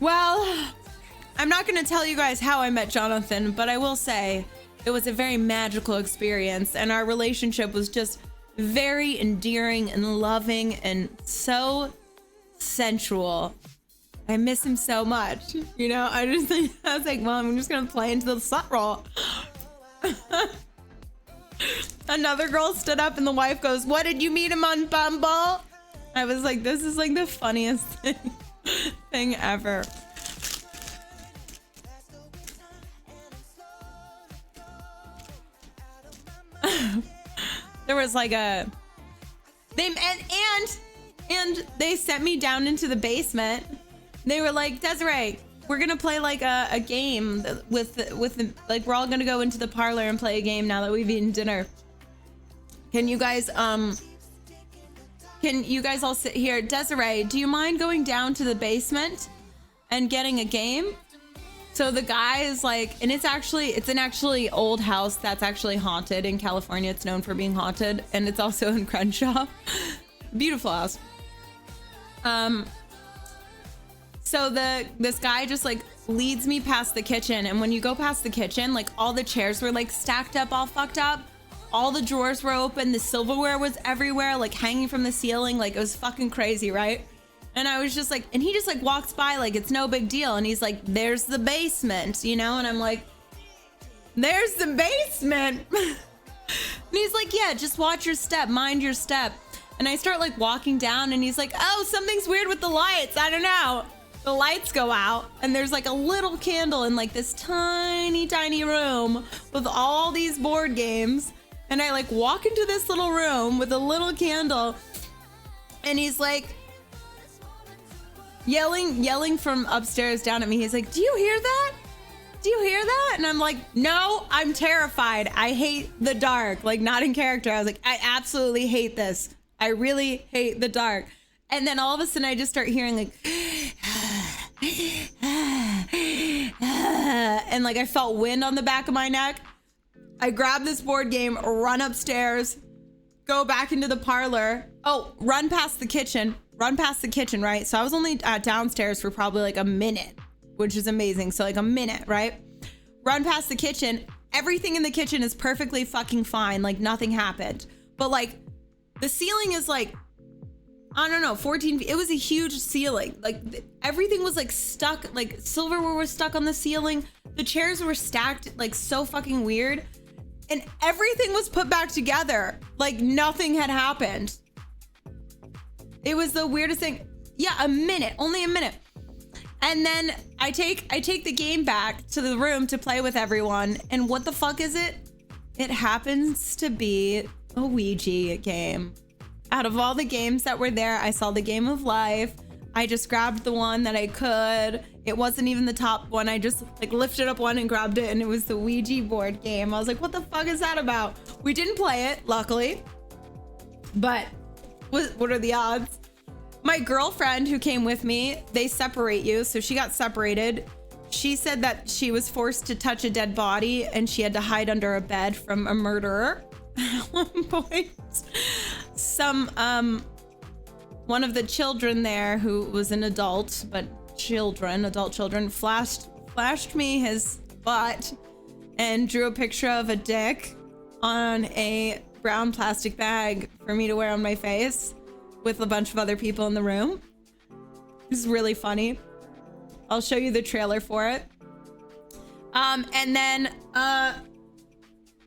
Well, I'm not going to tell you guys how I met Jonathan, but I will say it was a very magical experience, and our relationship was just very endearing and loving and so sensual. I miss him so much. You know, I was like, well, I'm just going to play into the slut role. Another girl stood up and the wife goes, what, did you meet him on Bumble? I was like, this is like the funniest thing ever. There was like a and they sent me down into the basement. They were like, Desiree, we're gonna play like a game with like, we're all gonna go into the parlor and play a game now that we've eaten dinner. Can you guys all sit here? Desiree, do you mind going down to the basement and getting a game? So the guy is like, and it's an actually old house that's actually haunted in California. It's known for being haunted, and it's also in Crenshaw. Beautiful house. So this guy just like leads me past the kitchen, and when you go past the kitchen, like all the chairs were like stacked up, all fucked up. All the drawers were open. The silverware was everywhere, like hanging from the ceiling. Like it was fucking crazy, right? And I was just like, and he just like walks by like it's no big deal. And he's like, there's the basement, you know? And I'm like, there's the basement. And he's like, yeah, just watch your step, mind your step. And I start like walking down, and he's like, oh, something's weird with the lights. I don't know. The lights go out, and there's like a little candle in like this tiny, tiny room with all these board games. And I like walk into this little room with a little candle, and he's like yelling from upstairs down at me. He's like, do you hear that? Do you hear that? And I'm like, no, I'm terrified. I hate the dark. Like, not in character. I was like, I absolutely hate this. I really hate the dark. And then all of a sudden I just start hearing like, and like I felt wind on the back of my neck. I grab this board game, run upstairs, go back into the parlor. Oh, run past the kitchen, right? So I was only downstairs for probably like a minute, which is amazing. So like a minute, right? Run past the kitchen. Everything in the kitchen is perfectly fucking fine. Like nothing happened. But like the ceiling is like, I don't know, 14 feet. It was a huge ceiling. Like everything was like stuck, like silverware was stuck on the ceiling. The chairs were stacked like so fucking weird. And everything was put back together. Like nothing had happened. It was the weirdest thing. Yeah, a minute, only a minute. And then I take the game back to the room to play with everyone. And what the fuck is it? It happens to be a Ouija game. Out of all the games that were there, I saw the Game of Life. I just grabbed the one that I could. It wasn't even the top one. I just like lifted up one and grabbed it, and it was the Ouija board game. I was like, what the fuck is that about? We didn't play it, luckily. But what are the odds? My girlfriend who came with me, they separate you. So she got separated. She said that she was forced to touch a dead body, and she had to hide under a bed from a murderer. At one point, one of the children there, who was an adult, but adult children, flashed me his butt and drew a picture of a dick on a brown plastic bag for me to wear on my face with a bunch of other people in the room. It's really funny. I'll show you the trailer for it. And then